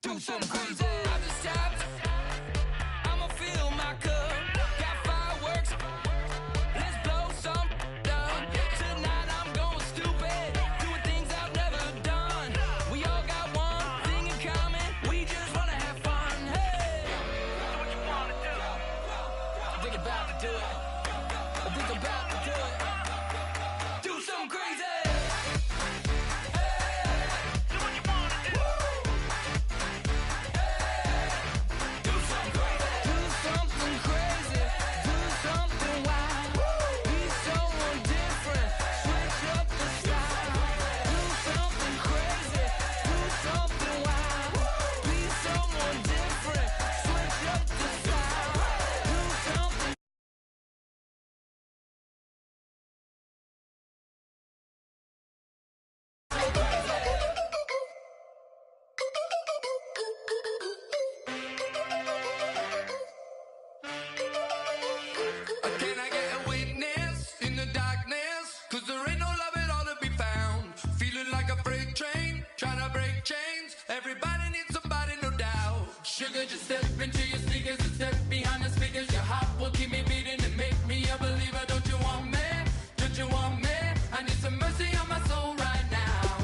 Do something crazy. I just tapped. I'ma fill my cup. Got fireworks. Let's blow some up. Tonight I'm going stupid. Doing things I've never done. We all got one thing in common. We just wanna have fun. Hey, do what you wanna do. I think about to do it. I think I'm about to do it. Do something crazy. Can I get a witness in the darkness? Cause there ain't no love at all to be found. Feeling like a freight train, trying to break chains. Everybody needs somebody, no doubt. Sugar, just step into your sneakers and step behind the speakers. Your heart will keep me beating and make me a believer. Don't you want me? Don't you want me? I need some mercy on my soul right now.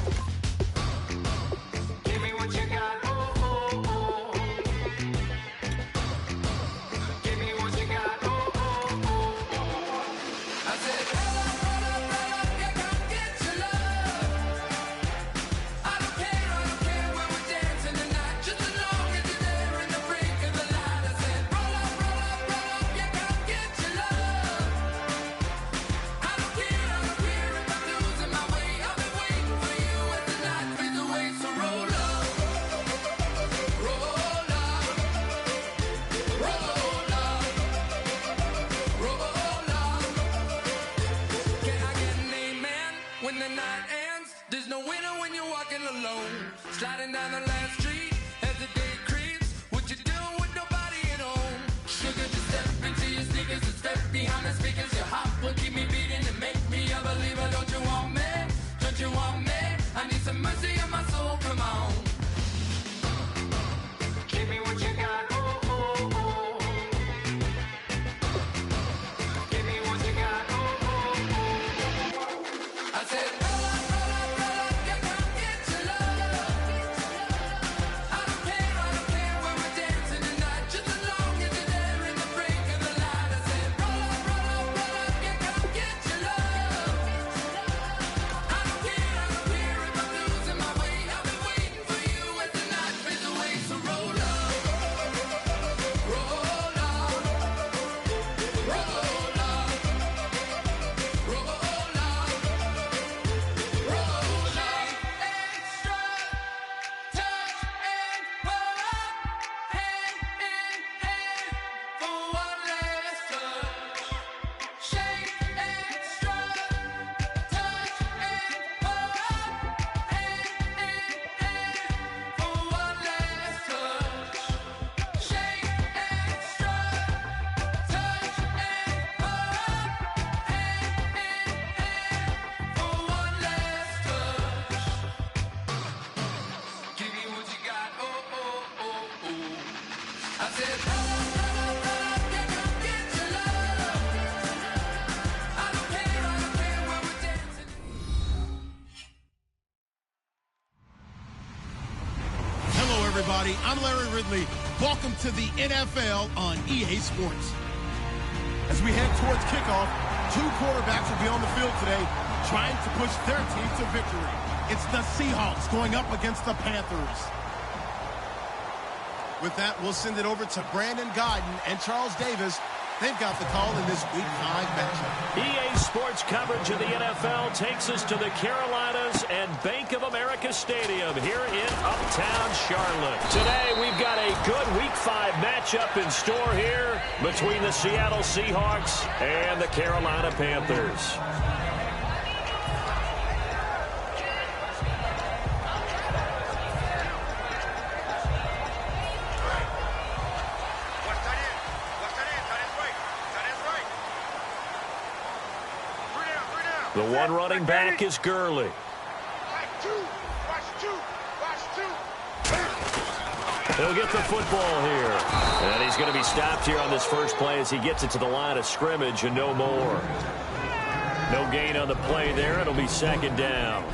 Give me what you got. Give me what you got. I said, roll up, yeah, come get your love. I don't care where we're dancing tonight, just as long as you're there in the brink of the light. I said, roll up, yeah, come get your love. I don't care if I'm losing my way. I've been waiting for you as the night fades away. So roll up, roll up, roll up, roll up. Can I get an amen when the night ends? There's no winner when you're walking alone. Sliding down the last street as the day creeps. What you doing with nobody at home? Sugar, just step into your sneakers and step behind the speakers. Your heart will keep me beating and make me a believer. Don't you want me? Don't you want me? I need some mercy on my soul, come on. Give me what you got. Give me what you got. I said, roll up, yeah, come get your love. I don't care where we're dancing tonight, just as long as you're there in the brink of the light. I said, roll up, yeah, come get your love. I don't care if I'm losing my way. I've been waiting for you as the night fades away. So roll up, roll up, roll up, roll up. Extra, touch and pull up, hand in hand for one last touch. Shake extra, touch and pull up, hand in hand for one last touch. Shake extra, touch and pull up, hand in hand for one last touch. Give me what you got, oh, oh, oh, oh. I said, yeah, come get your love. I don't care where we're dancing. Hello, everybody. I'm Larry Ridley. Welcome to the NFL on EA Sports. As we head towards kickoff, two quarterbacks will be on the field today trying to push their team to victory. It's the Seahawks going up against the Panthers. With that, we'll send it over to Brandon Godden and Charles Davis. They've got the call in this Week 5 matchup. EA Sports coverage of the NFL takes us to the Carolinas and Bank of America Stadium here in Uptown Charlotte. Today, we've got a good Week 5 matchup in store here between the Seattle Seahawks and the Carolina Panthers. The one running back is Gurley. He'll get the football here. And he's going to be stopped here on this first play as he gets it to the line of scrimmage and no more. No gain on the play there. It'll be second down.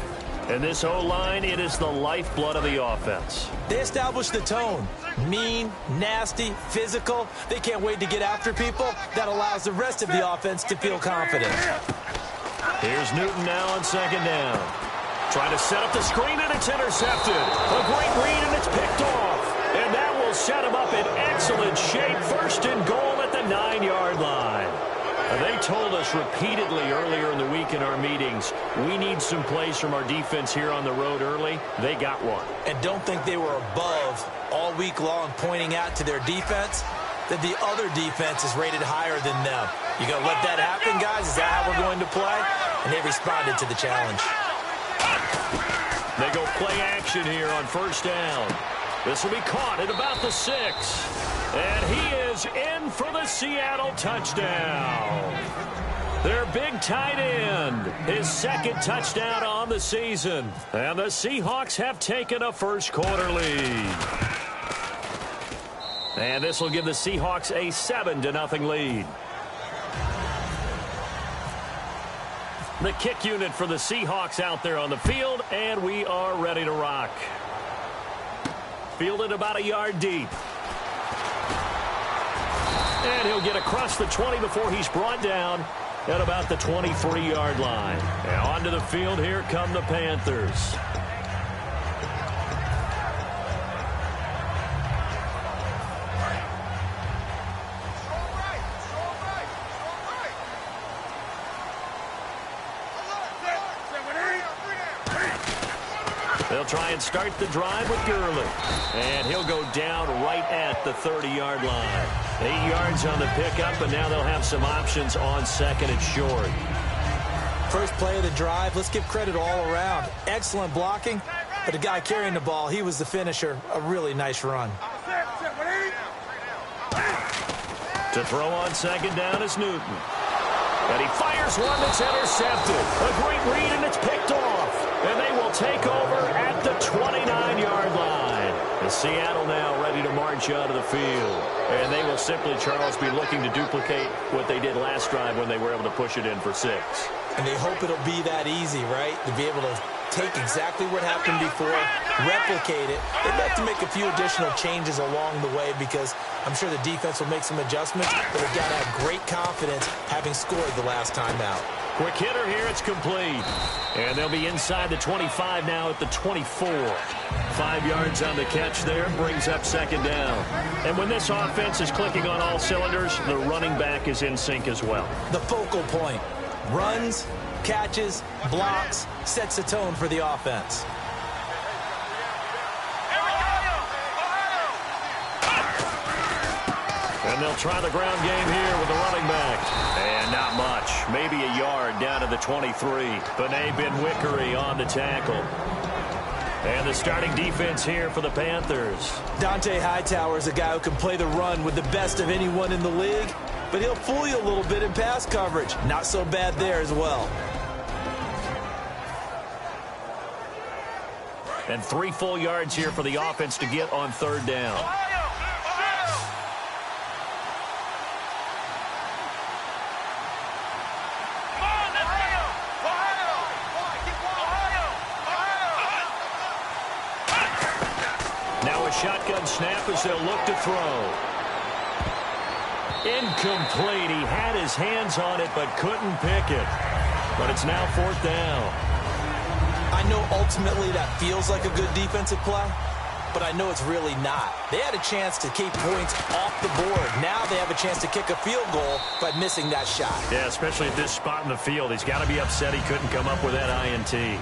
And this O-line, it is the lifeblood of the offense. They established the tone. Mean, nasty, physical. They can't wait to get after people. That allows the rest of the offense to feel confident. Here's Newton now on second down. Trying to set up the screen, and it's intercepted. A great read, and it's picked off. And that will set him up in excellent shape. First and goal at the 9-yard line. They told us repeatedly earlier in the week in our meetings, we need some plays from our defense here on the road early. They got one. And don't think they were above all week long pointing out to their defense that the other defense is rated higher than them. You going to let that happen, guys? Is that how we're going to play? And they responded to the challenge. They go play action here on first down. This will be caught at about the 6. And he is in for the Seattle touchdown. Their big tight end, his second touchdown on the season. And the Seahawks have taken a first quarter lead. And this will give the Seahawks a 7-0 lead. The kick unit for the Seahawks out there on the field, and we are ready to rock. Fielded about a yard deep. And he'll get across the 20 before he's brought down at about the 23-yard line. And onto the field, here come the Panthers. They'll try and start the drive with Gurley. And he'll go down right at the 30-yard line. 8 yards on the pickup, and now they'll have some options on second and short. First play of the drive, let's give credit all around. Excellent blocking, but the guy carrying the ball, he was the finisher. A really nice run. To throw on second down is Newton. And he fires one that's intercepted. A great read, and it's picked off. And they will take over at the 29-yard line. And Seattle now ready to march out of the field. And they will simply, Charles, be looking to duplicate what they did last drive when they were able to push it in for 6. And they hope it'll be that easy, right? To be able to take exactly what happened before, replicate it. They'd like to make a few additional changes along the way because I'm sure the defense will make some adjustments, but they've got to have great confidence having scored the last time out. Quick hitter here, it's complete. And they'll be inside the 25 now at the 24. 5 yards on the catch there, brings up second down. And when this offense is clicking on all cylinders, the running back is in sync as well. The focal point. Runs, catches, blocks, sets the tone for the offense. And they'll try the ground game here with the running back. And not much. Maybe a yard down to the 23. Bené Benwickery on the tackle. And the starting defense here for the Panthers. Dante Hightower is a guy who can play the run with the best of anyone in the league, but he'll fool you a little bit in pass coverage. Not so bad there as well. And 3 full yards here for the offense to get on third down. Now a shotgun snap as they'll look to throw. Incomplete. He had his hands on it but couldn't pick it. But it's now fourth down. I know ultimately that feels like a good defensive play, but I know it's really not. They had a chance to keep points off the board. Now they have a chance to kick a field goal by missing that shot. Yeah, especially at this spot in the field. He's got to be upset he couldn't come up with that INT.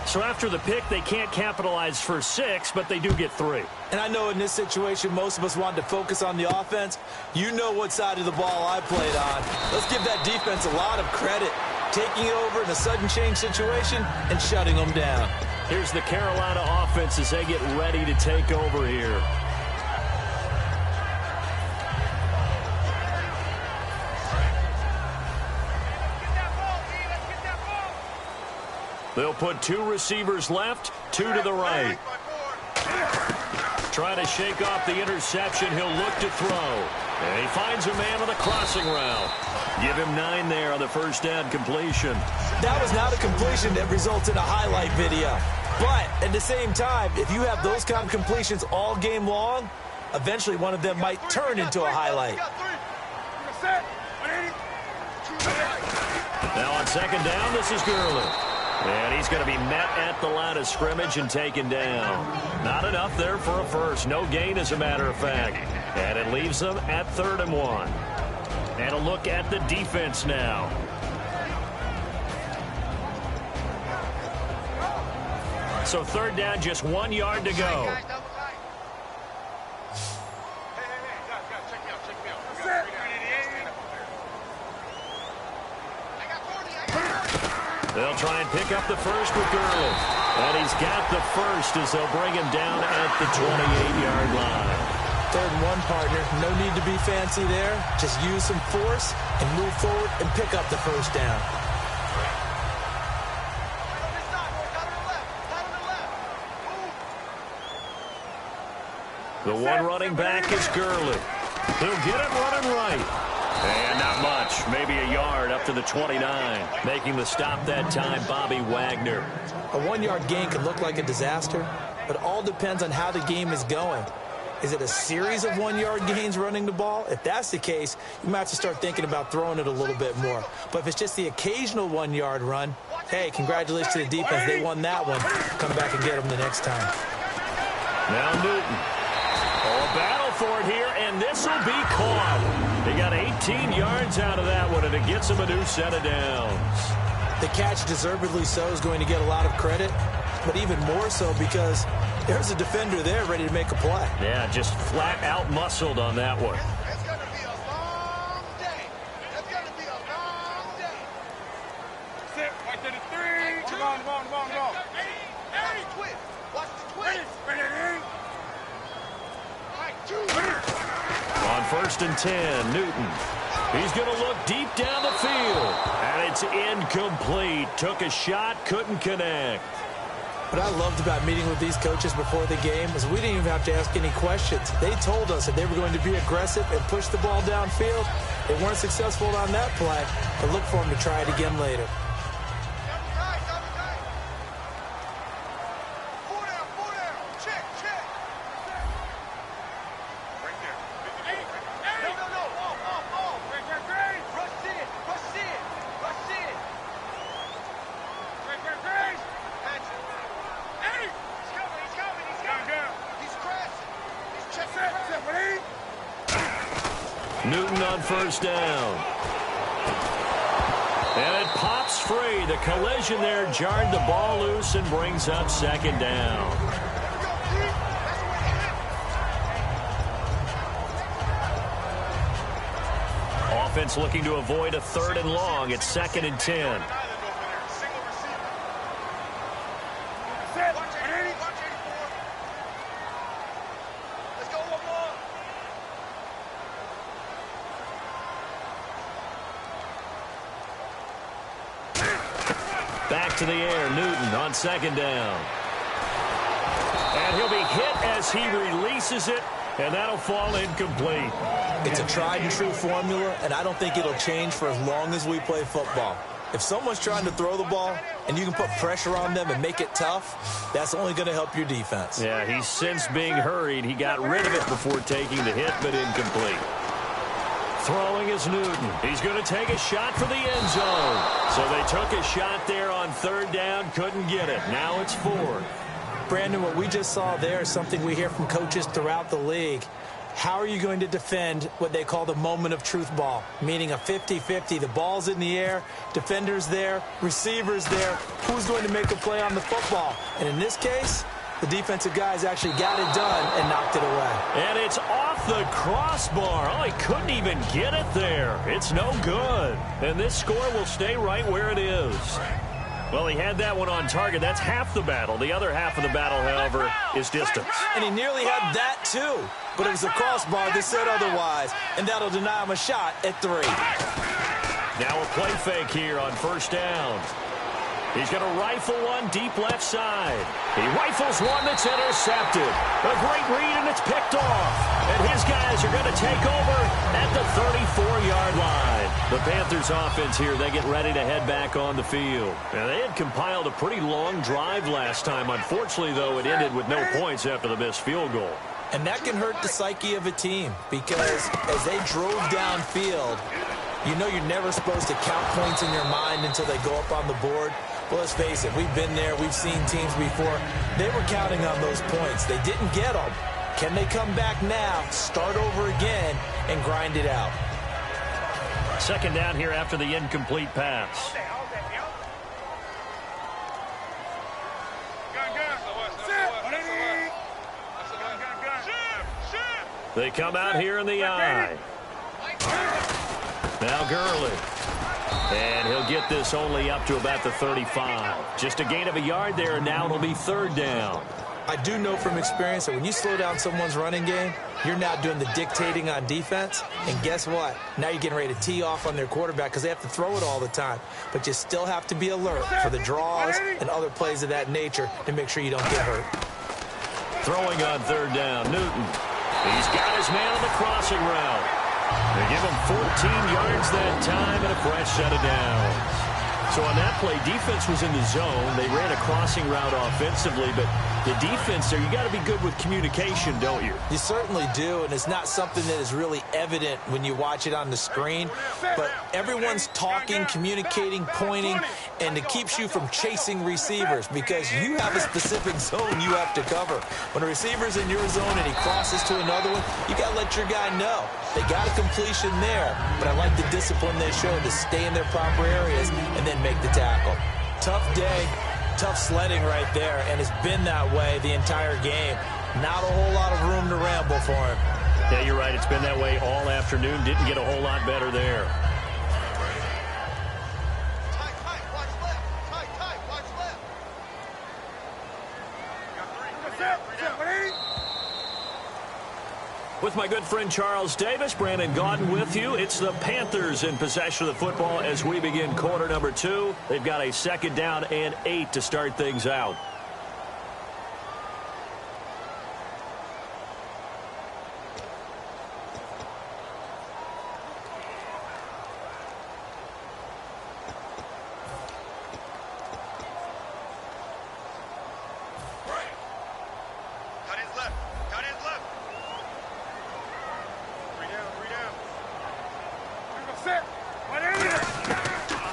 So after the pick, they can't capitalize for 6, but they do get 3. And I know in this situation, most of us wanted to focus on the offense. You know what side of the ball I played on. Let's give that defense a lot of credit. Taking over in a sudden change situation and shutting them down. Here's the Carolina offense as they get ready to take over here. They'll put 2 receivers left, 2 to the right. Trying to shake off the interception. He'll look to throw. And he finds a man on the crossing route. Give him 9 there on the first down completion. That was not a completion that results in a highlight video. But at the same time, if you have those kind of completions all game long, eventually one of them might turn into a highlight. Now on second down, this is Gurley. And he's going to be met at the line of scrimmage and taken down. Not enough there for a first. No gain, as a matter of fact. And it leaves them at 3rd and 1. And a look at the defense now. So 3rd down, just 1 yard to go. They'll try and pick up the first with Gurley. And he's got the first as they'll bring him down at the 28-yard line. 3rd and 1, partner. No need to be fancy there. Just use some force and move forward and pick up the first down. The one running back is Gurley. He'll get it running right. And not much, maybe a yard up to the 29. Making the stop that time, Bobby Wagner. A 1-yard gain can look like a disaster, but it all depends on how the game is going. Is it a series of 1-yard gains running the ball? If that's the case, you might have to start thinking about throwing it a little bit more. But if it's just the occasional 1-yard run, hey, congratulations to the defense. They won that one. Come back and get them the next time. Now Newton. Oh, a battle for it here, and this will be caught. They got 18 yards out of that one, and it gets them a new set of downs. The catch, deservedly so, is going to get a lot of credit, but even more so because there's a defender there ready to make a play. Yeah, just flat out muscled on that one. It's going to be a long day. It's going to be a long day. Sit, right to the 3. Come on, come on, come on, come on. Hey, twist. Watch the twist. On 1st and 10, Newton. He's going to look deep down the field. And it's incomplete. Took a shot, couldn't connect. What I loved about meeting with these coaches before the game is we didn't even have to ask any questions. They told us that they were going to be aggressive and push the ball downfield. They weren't successful on that play, but look for them to try it again later. Newton on 1st down. And it pops free. The collision there jarred the ball loose and brings up 2nd down. Offense looking to avoid a 3rd and long. It's 2nd and 10. Back to the air, Newton on 2nd down. And he'll be hit as he releases it, and that'll fall incomplete. It's a tried-and-true formula, and I don't think it'll change for as long as we play football. If someone's trying to throw the ball and you can put pressure on them and make it tough, that's only going to help your defense. Yeah, he's since being hurried. He got rid of it before taking the hit, but incomplete. Throwing is Newton. He's going to take a shot for the end zone. So they took a shot there on 3rd down, couldn't get it. Now it's 4th. Brandon, what we just saw there is something we hear from coaches throughout the league. How are you going to defend what they call the moment of truth ball, meaning a 50-50? The ball's in the air, defenders there, receivers there. Who's going to make a play on the football? And in this case, the defensive guys actually got it done and knocked it away. And it's off the crossbar. Oh, he couldn't even get it there. It's no good. And this score will stay right where it is. Well, he had that one on target. That's half the battle. The other half of the battle, however, is distance. And he nearly had that, too. But it was the crossbar that said otherwise. And that'll deny him a shot at 3. Now a play fake here on 1st down. He's going to rifle one deep left side. He rifles one that's intercepted. A great read and it's picked off. And his guys are going to take over at the 34-yard line. The Panthers offense here, they get ready to head back on the field. And they had compiled a pretty long drive last time. Unfortunately, though, it ended with no points after the missed field goal. And that can hurt the psyche of a team because as they drove downfield, you know you're never supposed to count points in your mind until they go up on the board. Well, let's face it, we've been there. We've seen teams before. They were counting on those points. They didn't get them. Can they come back now, start over again, and grind it out? Second down here after the incomplete pass. They come out here in the eye. Now Gurley. And he'll get this only up to about the 35. Just a gain of a yard there, and now it'll be third down. I do know from experience that when you slow down someone's running game, you're now doing the dictating on defense. And guess what? Now you're getting ready to tee off on their quarterback because they have to throw it all the time. But you still have to be alert for the draws and other plays of that nature to make sure you don't get hurt. Throwing on third down, Newton. He's got his man on the crossing route. They give him 14 yards that time and a fresh set of downs. So on that play, defense was in the zone. They ran a crossing route offensively, but the defense there, you got to be good with communication, don't you? You certainly do, and it's not something that is really evident when you watch it on the screen. But everyone's talking, communicating, pointing, and it keeps you from chasing receivers because you have a specific zone you have to cover. When a receiver's in your zone and he crosses to another one, you got to let your guy know. They got a completion there, but I like the discipline they showed to stay in their proper areas and then make the tackle. Tough day, tough sledding right there, and it's been that way the entire game. Not a whole lot of room to ramble for him. Yeah, you're right. It's been that way all afternoon. Didn't get a whole lot better there. Tight, watch left. Tight, watch left. With my good friend Charles Davis, Brandon Gaudin with you. It's the Panthers in possession of the football as we begin quarter number 2. They've got a second down and 8 to start things out.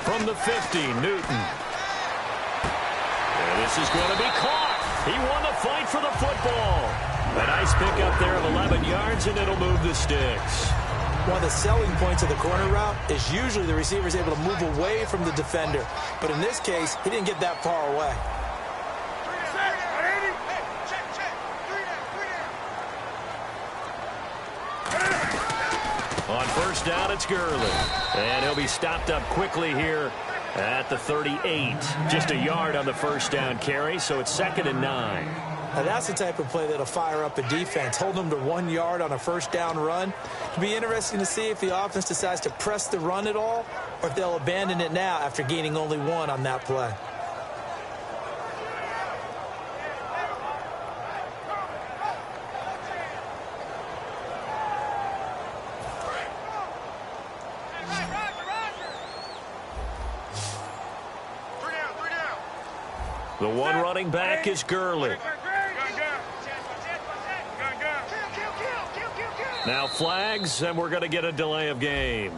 From the 50, Newton. And this is going to be caught. He won the fight for the football. A nice pickup there of 11 yards, and it'll move the sticks. One of the selling points of the corner route is usually the receiver is able to move away from the defender. But in this case, he didn't get that far away. On first down, it's Gurley. And he'll be stopped up quickly here at the 38. Just a yard on the first down carry, so it's 2nd and 9. Now that's the type of play that'll fire up a defense. Hold them to 1 yard on a first down run. It'll be interesting to see if the offense decides to press the run at all or if they'll abandon it now after gaining only 1 on that play. The one running back is Gurley. Now flags, and we're going to get a delay of game.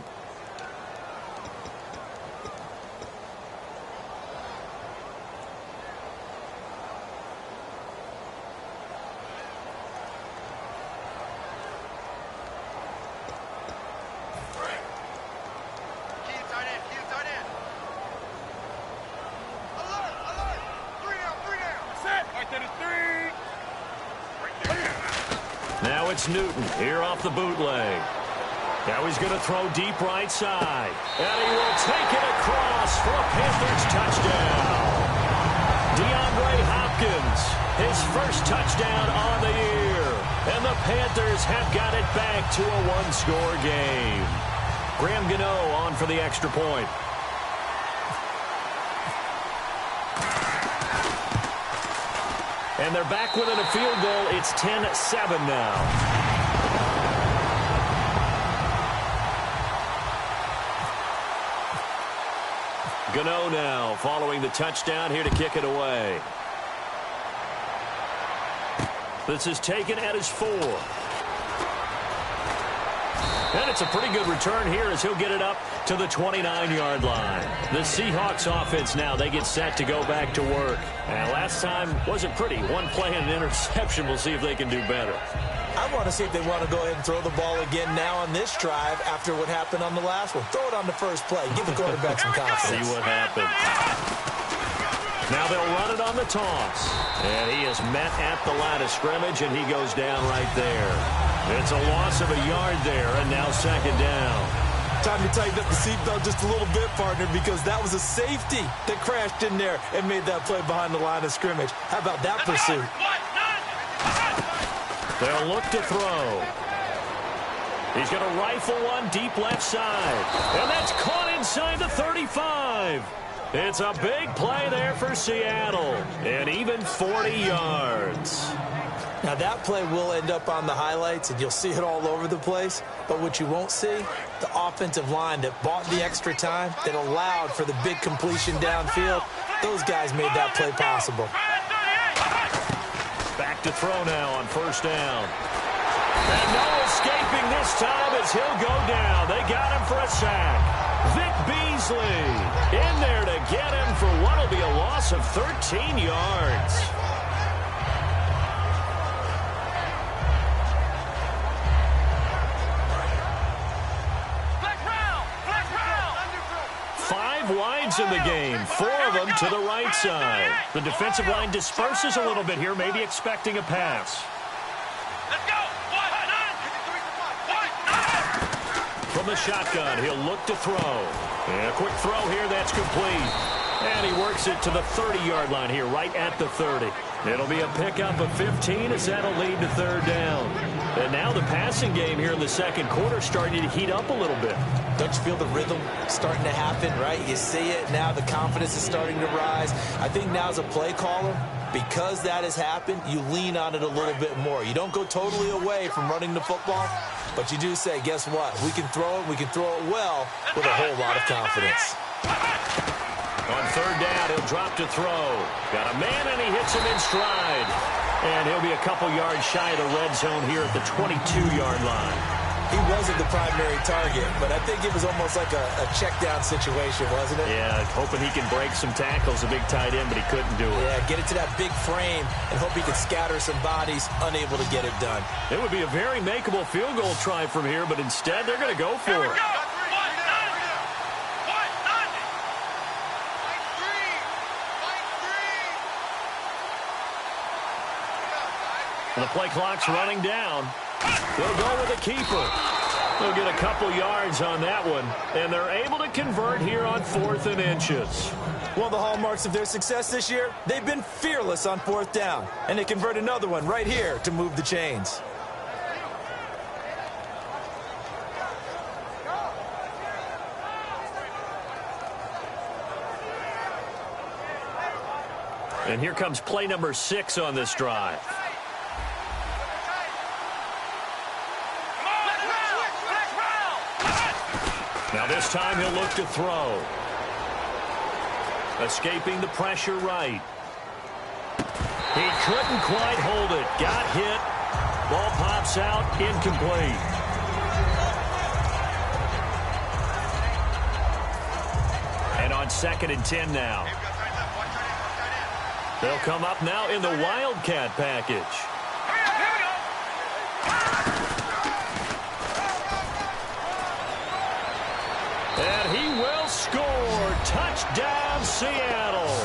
Now it's Newton here off the bootleg. Now he's going to throw deep right side. And he will take it across for a Panthers touchdown. DeAndre Hopkins, his first touchdown on the year. And the Panthers have got it back to a one-score game. Graham Gano on for the extra point. And they're back within a field goal. It's 10-7 now. Gano now following the touchdown here to kick it away. This is taken at his 4. And it's a pretty good return here as he'll get it up to the 29-yard line. The Seahawks offense now, they get set to go back to work. And last time wasn't pretty. One play and an interception. We'll see if they can do better. I want to see if they want to go ahead and throw the ball again now on this drive after what happened on the last one. Throw it on the first play. Give the quarterback some confidence. See what happens. Now they'll run it on the toss. And he is met at the line of scrimmage, and he goes down right there. It's a loss of a yard there, and now second down. Time to tighten up the seatbelt just a little bit, partner, because that was a safety that crashed in there and made that play behind the line of scrimmage. How about that pursuit? They'll look to throw. He's going to rifle one deep left side. And that's caught inside the 35. It's a big play there for Seattle. And even 40 yards. Now, that play will end up on the highlights, and you'll see it all over the place. But what you won't see, the offensive line that bought the extra time, that allowed for the big completion downfield, those guys made that play possible. Back to throw now on first down. And no escaping this time as he'll go down. They got him for a sack. Vic Beasley in there to get him for what will be a loss of 13 yards. Wides in the game, 4 of them to the right side. The defensive line disperses a little bit here, maybe expecting a pass. Let's go. From the shotgun, he'll look to throw. And a quick throw here, that's complete. And he works it to the 30-yard line here, right at the 30. It'll be a pickup of 15 as that'll lead to third down. And now the passing game here in the second quarter starting to heat up a little bit. Don't you feel the rhythm starting to happen, right? You see it now, the confidence is starting to rise. I think now as a play caller, because that has happened, you lean on it a little bit more. You don't go totally away from running the football, but you do say, guess what? We can throw it well with a whole lot of confidence. On third down, he'll drop to throw. Got a man, and he hits him in stride. And he'll be a couple yards shy of the red zone here at the 22-yard line. He wasn't the primary target, but I think it was almost like a check-down situation, wasn't it? Yeah, hoping he can break some tackles, a big tight end, but he couldn't do it. Yeah, get it to that big frame and hope he could scatter some bodies, unable to get it done. It would be a very makeable field goal try from here, but instead they're going to go for it. The play clock's running down. They'll go with a keeper. They'll get a couple yards on that one, and they're able to convert here on 4th and inches. One of the hallmarks of their success this year, they've been fearless on 4th down, and they convert another one right here to move the chains. And here comes play number 6 on this drive. Now this time he'll look to throw. Escaping the pressure right. He couldn't quite hold it. Got hit. Ball pops out. Incomplete. And on 2nd and 10 now. They'll come up now in the Wildcat package. And he will score. Touchdown, Seattle.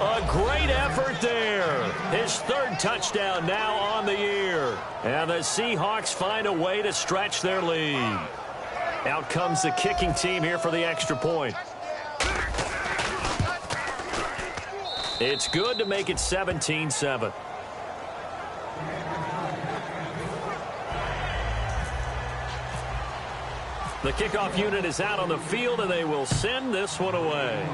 A great effort there. His 3rd touchdown now on the year. And the Seahawks find a way to stretch their lead. Out comes the kicking team here for the extra point. It's good to make it 17-7. The kickoff unit is out on the field, and they will send this one away.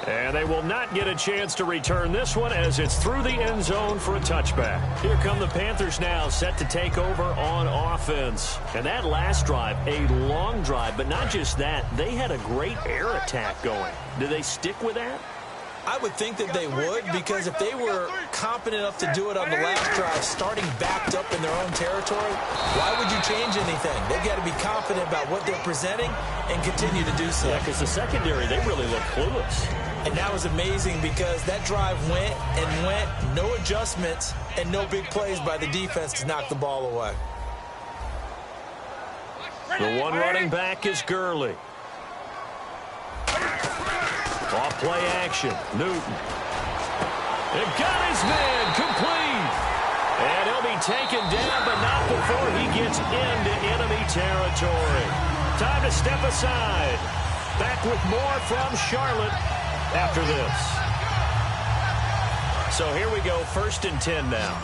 And they will not get a chance to return this one as it's through the end zone for a touchback. Here come the Panthers now, set to take over on offense. And that last drive, a long drive, but not just that. They had a great air attack going. Do they stick with that? I would think that they would, because if they were competent enough to do it on the last drive, starting backed up in their own territory, why would you change anything? They've got to be confident about what they're presenting and continue to do so. Yeah, because the secondary, they really look clueless. And that was amazing because that drive went and went, no adjustments, and no big plays by the defense to knock the ball away. The one running back is Gurley. Off play action, Newton. They've got his man complete. And he'll be taken down, but not before he gets into enemy territory. Time to step aside. Back with more from Charlotte after this. So here we go, 1st and 10 now.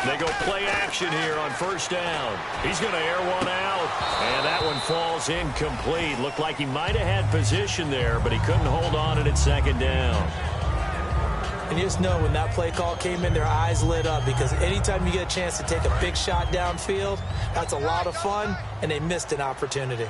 They go play action here on 1st down. He's going to air one out, and that one falls incomplete. Looked like he might have had position there, but he couldn't hold on it at 2nd down. And you just know when that play call came in, their eyes lit up, because anytime you get a chance to take a big shot downfield, that's a lot of fun, and they missed an opportunity.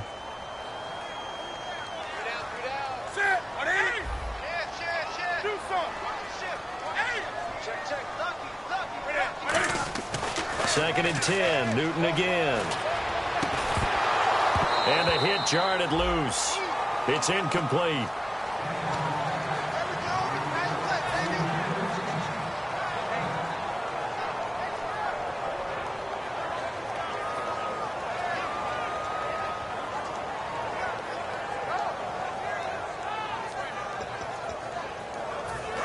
Second and 10, Newton again. And a hit jarred loose. It's incomplete.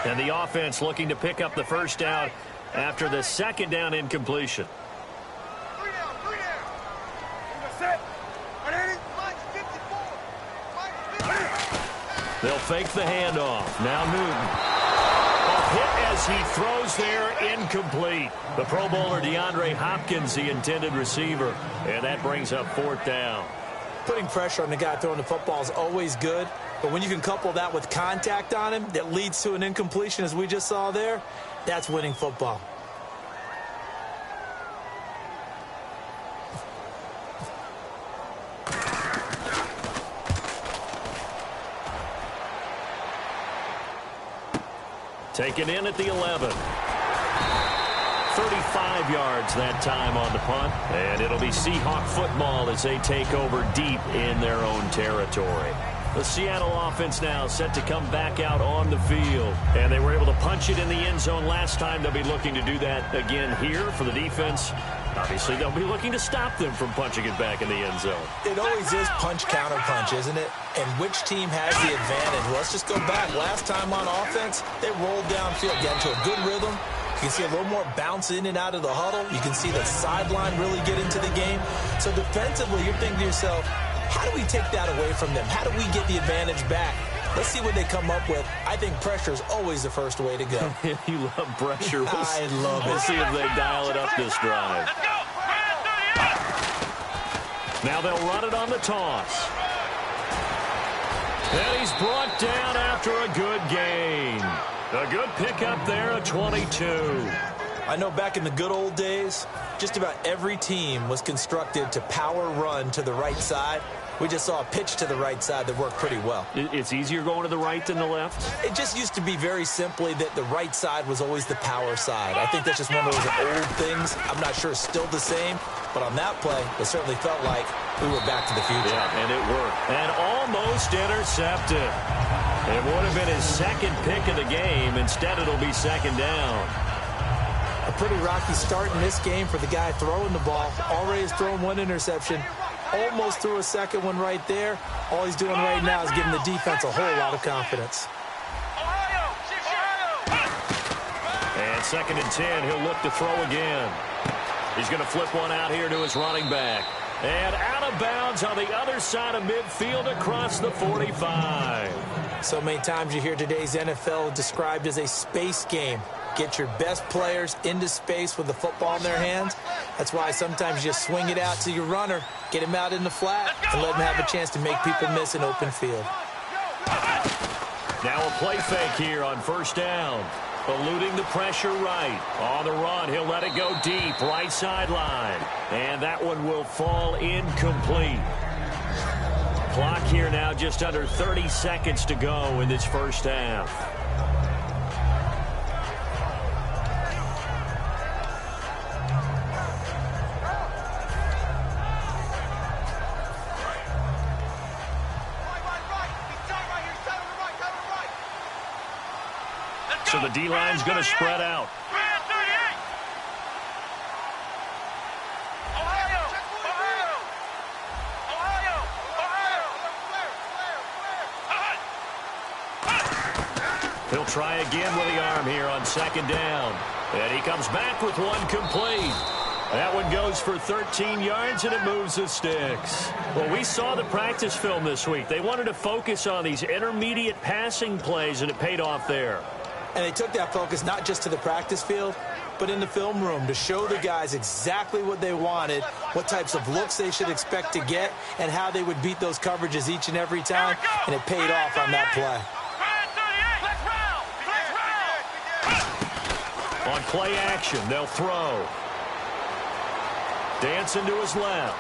And the offense looking to pick up the 1st down after the 2nd down incompletion. They'll fake the handoff. Now Newton. A hit as he throws there, incomplete. The Pro Bowler DeAndre Hopkins, the intended receiver. And that brings up 4th down. Putting pressure on the guy throwing the football is always good, but when you can couple that with contact on him that leads to an incompletion, as we just saw there, that's winning football. Taken in at the 11. 35 yards that time on the punt. And it'll be Seahawk football as they take over deep in their own territory. The Seattle offense now set to come back out on the field. And they were able to punch it in the end zone last time. They'll be looking to do that again here for the defense. Obviously, they'll be looking to stop them from punching it back in the end zone. It always is punch-counter-punch, isn't it? And which team has the advantage? Well, let's just go back. Last time on offense, they rolled downfield, got into a good rhythm. You can see a little more bounce in and out of the huddle. You can see the sideline really get into the game. So defensively, you're thinking to yourself, how do we take that away from them? How do we get the advantage back? Let's see what they come up with. I think pressure is always the first way to go. You love pressure. I love it. We'll see if they dial it up this drive. Now they'll run it on the toss. And he's brought down after a good gain. A good pickup there, a 22. I know back in the good old days, just about every team was constructed to power run to the right side. We just saw a pitch to the right side that worked pretty well. It's easier going to the right than the left? It just used to be very simply that the right side was always the power side. I think that's just one of those old things. I'm not sure it's still the same, but on that play, it certainly felt like we were back to the future. Yeah, and it worked. And almost intercepted. It would have been his 2nd pick of the game. Instead, it'll be 2nd down. A pretty rocky start in this game for the guy throwing the ball. Already has thrown 1 interception. Almost threw a 2nd one right there. All he's doing right now is giving the defense a whole lot of confidence. And 2nd and 10, he'll look to throw again. He's going to flip one out here to his running back. And out of bounds on the other side of midfield across the 45. So many times you hear today's NFL described as a space game. get your best players into space with the football in their hands. That's why sometimes you just swing it out to your runner, get him out in the flat, and let him have a chance to make people miss an open field. Now a play fake here on first down. Eluding the pressure right. On the run, he'll let it go deep, right sideline. And that one will fall incomplete. Clock here now just under 30 seconds to go in this first half. So the D-line's going to spread out. He'll try again with the arm here on second down. And he comes back with one complete. That one goes for 13 yards, and it moves the sticks. Well, we saw the practice film this week. They wanted to focus on these intermediate passing plays, and it paid off there. And they took that focus not just to the practice field, but in the film room to show the guys exactly what they wanted, what types of looks they should expect to get, and how they would beat those coverages each and every time, and it paid off on that play. On play action, they'll throw. Dancing to his left.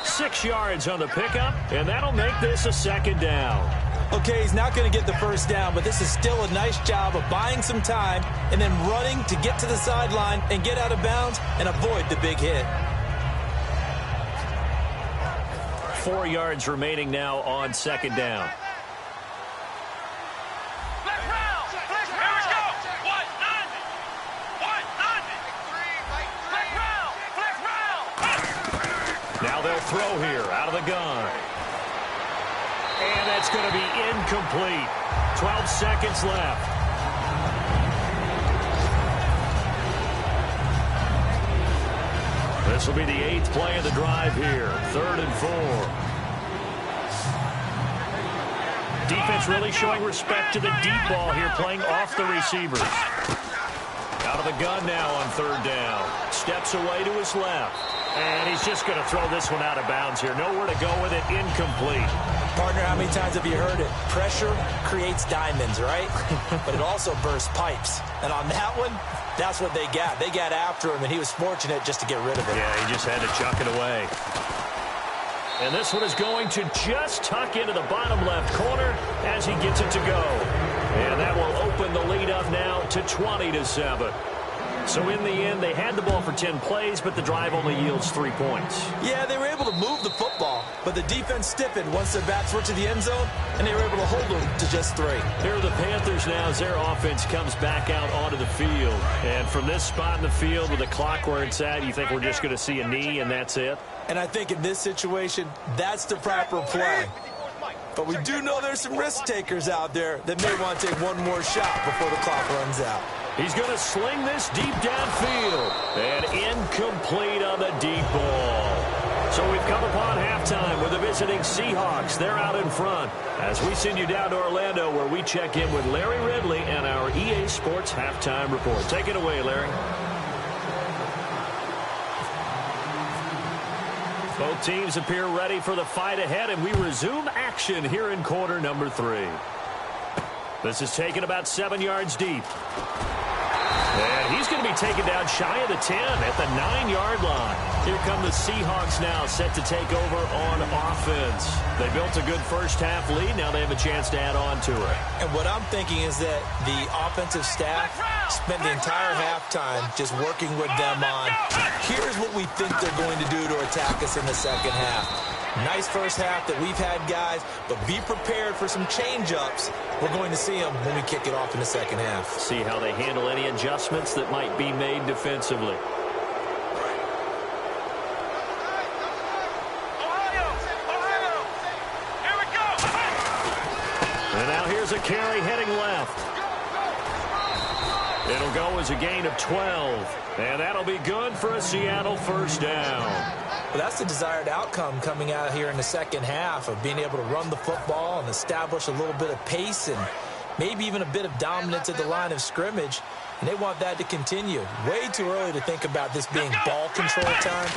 6 yards on the pickup, and that'll make this a second down. Okay, he's not going to get the first down, but this is still a nice job of buying some time and then running to get to the sideline and get out of bounds and avoid the big hit. 4 yards remaining now on second down. Now they'll throw here out of the gun. And that's going to be incomplete. 12 seconds left. This will be the 8th play of the drive here. 3rd and 4. Defense really showing respect to the deep ball here, playing off the receivers. Out of the gun now on 3rd down. Steps away to his left. And he's just going to throw this one out of bounds here. Nowhere to go with it. Incomplete. Partner, how many times have you heard it? Pressure creates diamonds, right? But it also bursts pipes. And on that one, that's what they got. They got after him, and he was fortunate just to get rid of it. Yeah, he just had to chuck it away. And this one is going to just tuck into the bottom left corner as he gets it to go. And that will open the lead up now to 20-7. So in the end, they had the ball for 10 plays, but the drive only yields 3 points. Yeah, they were able to move the football, but the defense stiffened once their backs were to the end zone, and they were able to hold them to just 3. Here are the Panthers now as their offense comes back out onto the field. And from this spot in the field with the clock where it's at, you think we're just going to see a knee and that's it? And I think in this situation, that's the proper play. But we do know there's some risk takers out there that may want to take one more shot before the clock runs out. He's going to sling this deep downfield. And incomplete on the deep ball. So we've come upon halftime with the visiting Seahawks. They're out in front as we send you down to Orlando where we check in with Larry Ridley and our EA Sports Halftime Report. Take it away, Larry. Both teams appear ready for the fight ahead, and we resume action here in quarter number 3. This is taken about 7 yards deep. And he's going to be taken down shy of the 10 at the 9-yard line. Here come the Seahawks now set to take over on offense. They built a good first half lead. Now they have a chance to add on to it. And what I'm thinking is that the offensive staff spent the entire halftime just working with them on, here's what we think they're going to do to attack us in the second half. Nice first half that we've had, guys, but be prepared for some change-ups. We're going to see them when we kick it off in the second half. See how they handle any adjustments that might be made defensively. And now here's a carry heading left. It'll go as a gain of 12. And that'll be good for a Seattle first down. Well, that's the desired outcome coming out here in the second half of being able to run the football and establish a little bit of pace and maybe even a bit of dominance at the line of scrimmage, and they want that to continue. Way too early to think about this being ball control time,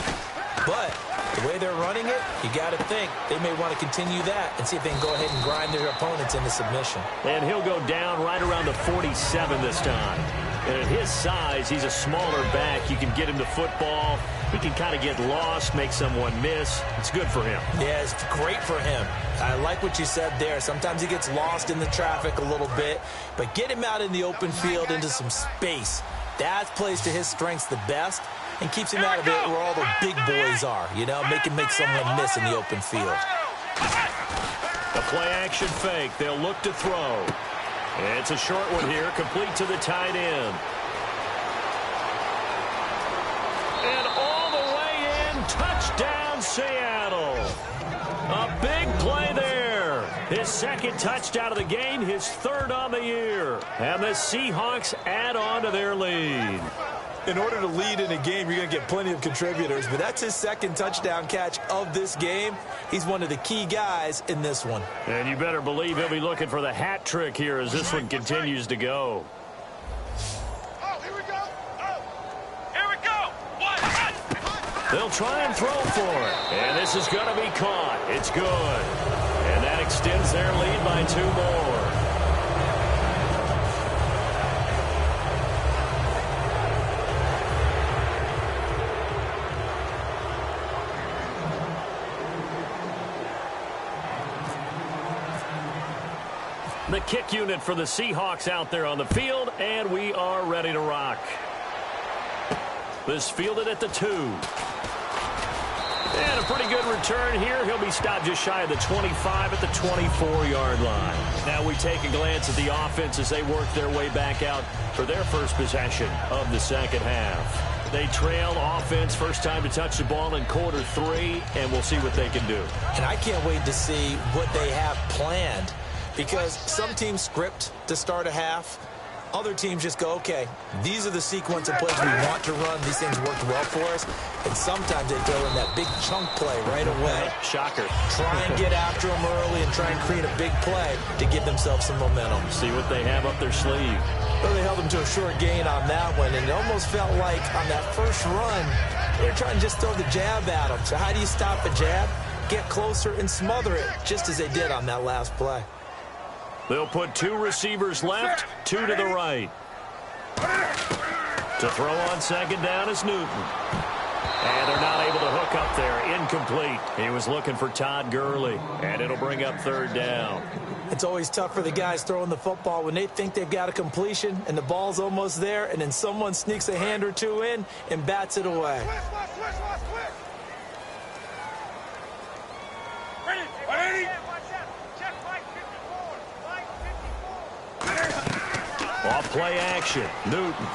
but the way they're running it, you got to think they may want to continue that and see if they can go ahead and grind their opponents into submission. And he'll go down right around the 47 this time. And at his size, he's a smaller back. You can get him the football. He can kind of get lost, make someone miss. It's good for him. Yeah, it's great for him. I like what you said there. Sometimes he gets lost in the traffic a little bit, but get him out in the open field into some space. That plays to his strengths the best and keeps him out of it where all the big boys are, you know, make someone miss in the open field. The play-action fake. They'll look to throw. It's a short one here, complete to the tight end. And all the way in, touchdown Seattle. A big play there. His second touchdown of the game, his third on the year. And the Seahawks add on to their lead. In order to lead in a game, you're going to get plenty of contributors, but that's his second touchdown catch of this game. He's one of the key guys in this one. And you better believe he'll be looking for the hat trick here as this one continues to go. Oh, here we go. Oh, here we go. What? They'll try and throw for it. And this is going to be caught. It's good. And that extends their lead by 2 more. The kick unit for the Seahawks out there on the field, and we are ready to rock. This fielded at the 2. And a pretty good return here. He'll be stopped just shy of the 25 at the 24-yard line. Now we take a glance at the offense as they work their way back out for their first possession of the second half. They trail offense first time to touch the ball in quarter 3, and we'll see what they can do. And I can't wait to see what they have planned, because some teams script to start a half. Other teams just go, okay, these are the sequence of plays we want to run. These things worked well for us. And sometimes they throw in that big chunk play right away. Shocker. Try and get after them early and try and create a big play to give themselves some momentum. See what they have up their sleeve. Well, they held them to a short gain on that one, and it almost felt like on that first run, they were trying to just throw the jab at them. So how do you stop a jab? Get closer and smother it, just as they did on that last play. They'll put 2 receivers left, 2 to the right. To throw on second down is Newton. And they're not able to hook up there. Incomplete. He was looking for Todd Gurley. And it'll bring up third down. It's always tough for the guys throwing the football when they think they've got a completion and the ball's almost there, and then someone sneaks a hand or 2 in and bats it away. Off play action. Newton.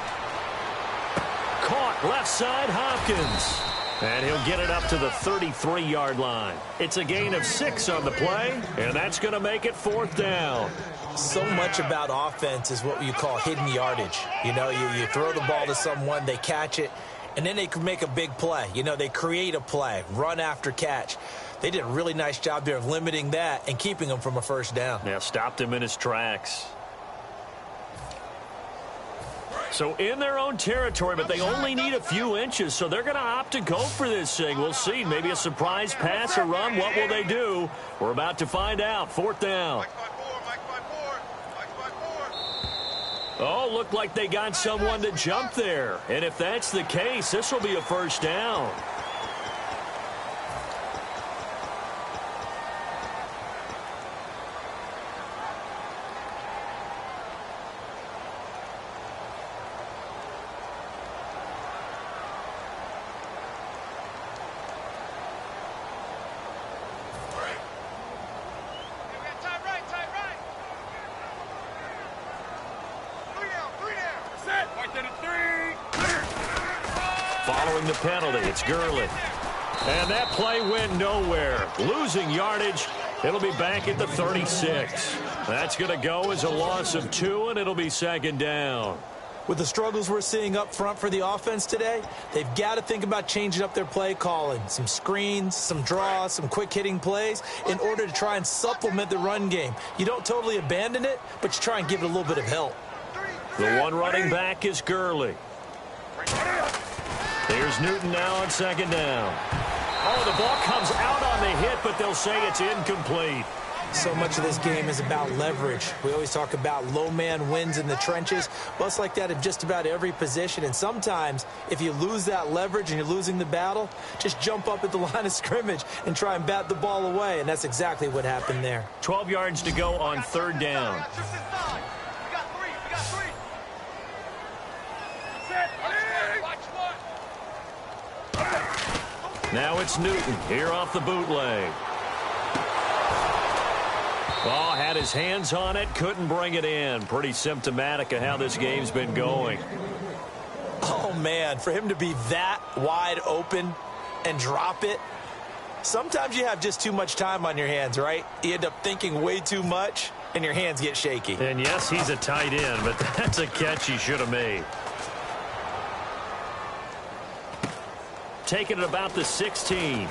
Caught left side Hopkins. And he'll get it up to the 33-yard line. It's a gain of 6 on the play, and that's going to make it 4th down. So much about offense is what you call hidden yardage. You know, you throw the ball to someone, they catch it, and then they can make a big play. You know, they create a play, run after catch. They did a really nice job there of limiting that and keeping him from a first down. Yeah, stopped him in his tracks. So in their own territory, but they only need a few inches, so they're going to opt to go for this thing. We'll see. Maybe a surprise pass or run. What will they do? We're about to find out. 4th down. Oh, looked like they got someone to jump there. And if that's the case, this will be a first down. Following the penalty, it's Gurley. And that play went nowhere. Losing yardage. It'll be back at the 36. That's going to go as a loss of 2, and it'll be second down. With the struggles we're seeing up front for the offense today, they've got to think about changing up their play calling. Some screens, some draws, some quick-hitting plays in order to try and supplement the run game. You don't totally abandon it, but you try and give it a little bit of help. The one running back is Gurley. There's Newton now on second down. Oh, the ball comes out on the hit, but they'll say it's incomplete. So much of this game is about leverage. We always talk about low man wins in the trenches. Well, it's like that in just about every position. And sometimes, if you lose that leverage and you're losing the battle, just jump up at the line of scrimmage and try and bat the ball away. And that's exactly what happened there. 12 yards to go on third down. We got three. Now it's Newton here off the bootleg. Oh, had his hands on it, couldn't bring it in. Pretty symptomatic of how this game's been going. Oh, man, for him to be that wide open and drop it. Sometimes you have just too much time on your hands, right? You end up thinking way too much, and your hands get shaky. And yes, he's a tight end, but that's a catch he should have made. Taking it about the 16.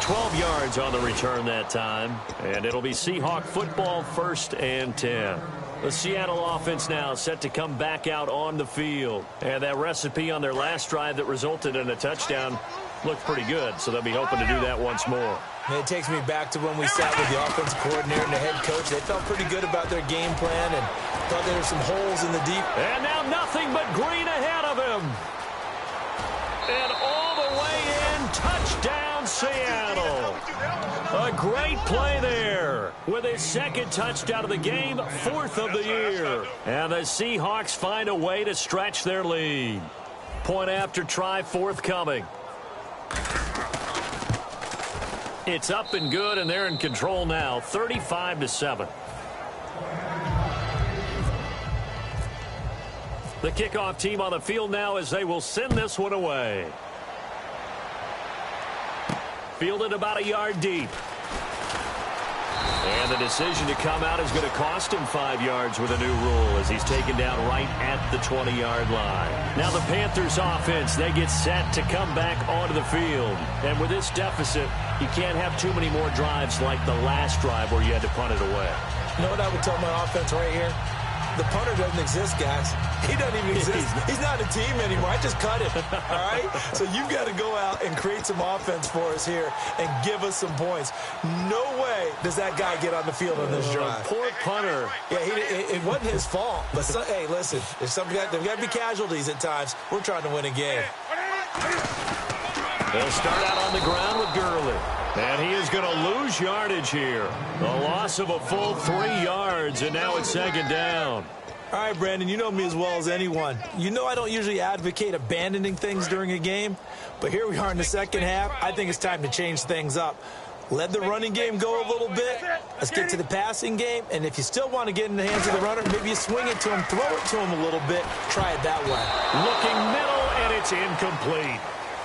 12 yards on the return that time. And it'll be Seahawk football, 1st and 10. The Seattle offense now set to come back out on the field. And that recipe on their last drive that resulted in a touchdown looked pretty good. So they'll be hoping to do that once more. And it takes me back to when we sat with the offensive coordinator and the head coach. They felt pretty good about their game plan and thought there were some holes in the deep. And now nothing but green ahead of him. And all the way in, touchdown Seattle. A great play there with his 2nd touchdown of the game, 4th of the year. And the Seahawks find a way to stretch their lead. Point after try forthcoming. It's up and good, and they're in control now, 35-7. The kickoff team on the field now as they will send this one away. Fielded about a yard deep. And the decision to come out is going to cost him 5 yards with a new rule as he's taken down right at the 20-yard line. Now the Panthers offense, they get set to come back onto the field. And with this deficit, you can't have too many more drives like the last drive where you had to punt it away. You know what I would tell my offense right here? The punter doesn't exist, guys. He doesn't even exist. He's not a team anymore. I just cut him, all right? So you've got to go out and create some offense for us here and give us some points. No way does that guy get on the field on this drive. Poor punter. Yeah, it wasn't his fault. But, hey, listen, there's got to be casualties at times. We're trying to win a game. They'll start out on the ground with Gurley. And he is going to lose yardage here. A loss of a full 3 yards, and now it's 2nd down. All right, Brandon, you know me as well as anyone. You know I don't usually advocate abandoning things during a game, but here we are in the second half. I think it's time to change things up. Let the running game go a little bit. Let's get to the passing game, and if you still want to get in the hands of the runner, maybe you swing it to him, throw it to him a little bit, try it that way. Looking middle, and it's incomplete.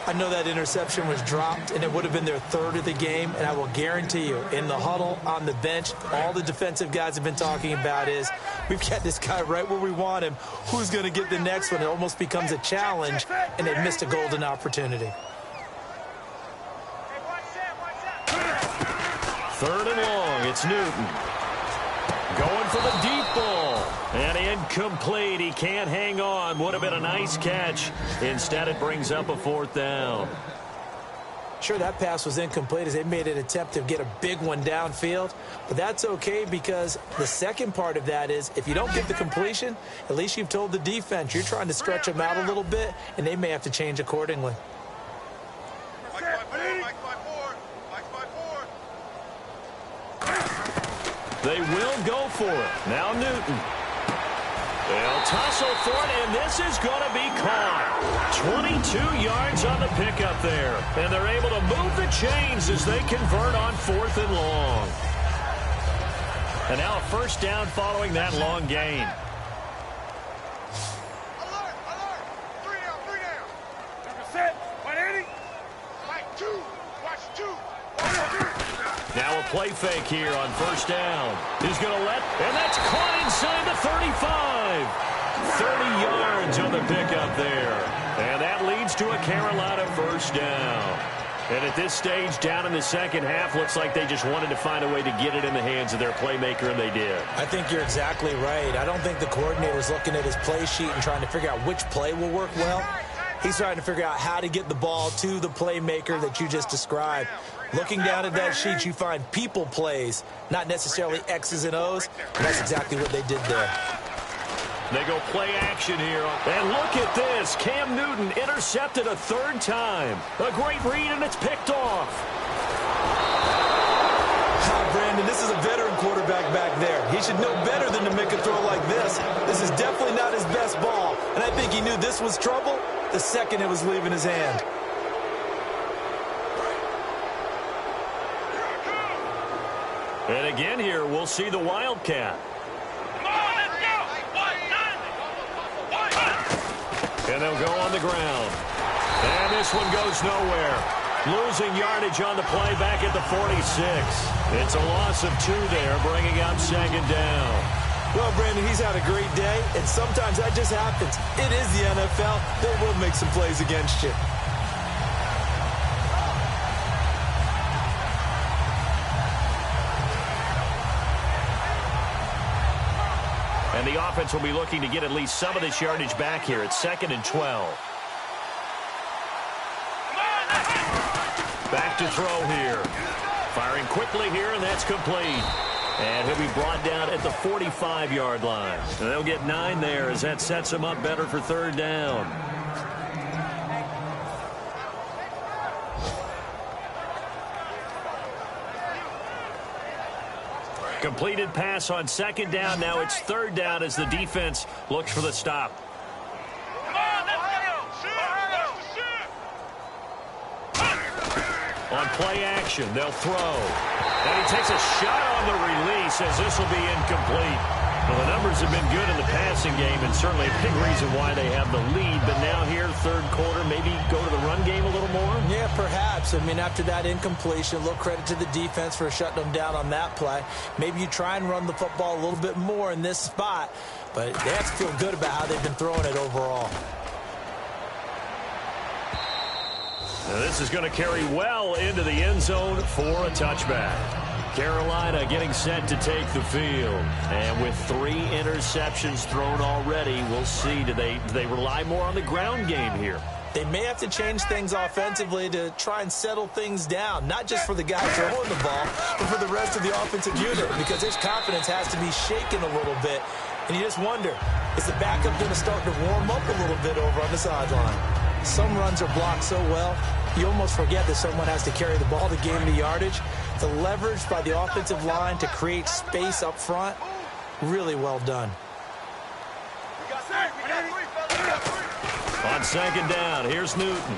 I know that interception was dropped, and it would have been their 3rd of the game, and I will guarantee you, in the huddle, on the bench, all the defensive guys have been talking about is, we've got this guy right where we want him. Who's going to get the next one? It almost becomes a challenge, and they missed a golden opportunity. 3rd and long, it's Newton. Going for the deep ball. And incomplete. He can't hang on. Would have been a nice catch. Instead, it brings up a 4th down. Sure, that pass was incomplete as they made an attempt to get a big one downfield. But that's okay because the second part of that is if you don't get the completion, at least you've told the defense you're trying to stretch them out a little bit, and they may have to change accordingly. They will go for it. Now Newton. They'll tussle for it, and this is going to be caught. 22 yards on the pickup there. And they're able to move the chains as they convert on 4th and long. And now a 1st down following that long gain. Alert, alert. 3 down. Number set. 180. Like 2. Watch 2. 1, 2. Now a play fake here on first down. He's going to and that's caught inside the 35. 30 yards on the pickup there. And that leads to a Carolina first down. And at this stage, down in the second half, looks like they just wanted to find a way to get it in the hands of their playmaker, and they did. I think you're exactly right. I don't think the coordinator's looking at his play sheet and trying to figure out which play will work well. He's trying to figure out how to get the ball to the playmaker that you just described. Looking down at that sheet, you find people plays, not necessarily X's and O's, and that's exactly what they did there. They go play action here. And look at this. Cam Newton intercepted a third time. A great read, and it's picked off. Brandon, this is a veteran quarterback back there. He should know better than to make a throw like this. This is definitely not his best ball, and I think he knew this was trouble the second it was leaving his hand. And again here, we'll see the Wildcat. And they'll go on the ground. And this one goes nowhere. Losing yardage on the play back at the 46. It's a loss of 2 there, bringing up second down. Well, Brandon, he's had a great day, and sometimes that just happens. It is the NFL. They will make some plays against you. And the offense will be looking to get at least some of this yardage back here. It's 2nd and 12. Back to throw here. Firing quickly here, and that's complete. And he'll be brought down at the 45-yard line. And they'll get 9 there as that sets him up better for third down. Completed pass on second down. Now it's third down as the defense looks for the stop. On play action, they'll throw. And he takes a shot on the release as this will be incomplete. Well, the numbers have been good in the passing game and certainly a big reason why they have the lead. But now here, third quarter, maybe go to the run game a little more? Yeah, perhaps. I mean, after that incompletion, a little credit to the defense for shutting them down on that play. Maybe you try and run the football a little bit more in this spot. But they have to feel good about how they've been throwing it overall. Now this is going to carry well into the end zone for a touchback. Carolina getting set to take the field. And with 3 interceptions thrown already, we'll see. Do they rely more on the ground game here? They may have to change things offensively to try and settle things down, not just for the guy throwing the ball, but for the rest of the offensive unit, because his confidence has to be shaken a little bit. And you just wonder, is the backup going to start to warm up a little bit over on the sideline? Some runs are blocked so well, you almost forget that someone has to carry the ball to gain the yardage. The leverage by the offensive line to create space up front, really well done. On second down, here's Newton.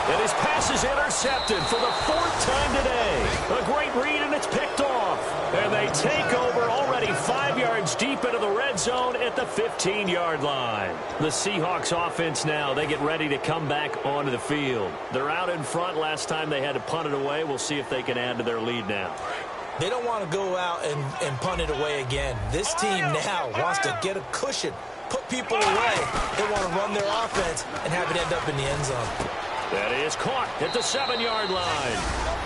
And his pass is intercepted for the 4th time today. A great read, and it's picked off. And they take over already 5 yards deep into the red zone at the 15-yard line. The Seahawks offense now, they get ready to come back onto the field. They're out in front. Last time they had to punt it away. We'll see if they can add to their lead now. They don't want to go out and punt it away again. This team now wants to get a cushion, put people away. They want to run their offense and have it end up in the end zone. That is caught at the 7-yard line.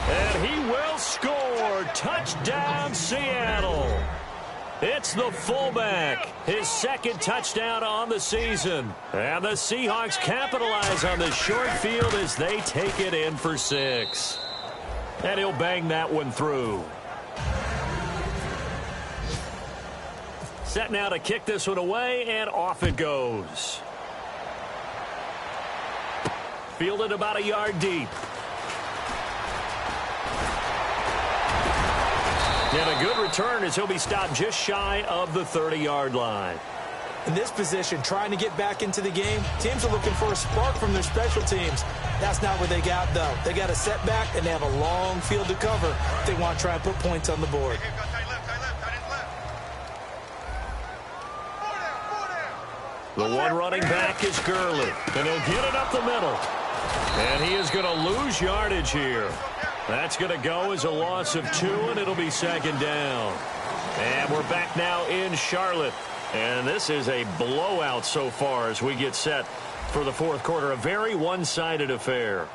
And he will score. Touchdown, Seattle. It's the fullback. His 2nd touchdown on the season. And the Seahawks capitalize on the short field as they take it in for 6. And he'll bang that one through. Set now to kick this one away, and off it goes. Fielded about a yard deep. And a good return as he'll be stopped just shy of the 30-yard line. In this position, trying to get back into the game, teams are looking for a spark from their special teams. That's not what they got, though. They got a setback, and they have a long field to cover if they want to try and put points on the board. The one running back is Gurley, and he'll get it up the middle. And he is going to lose yardage here. That's going to go as a loss of 2, and it'll be second down. And we're back now in Charlotte. And this is a blowout so far as we get set for the fourth quarter. A very one-sided affair.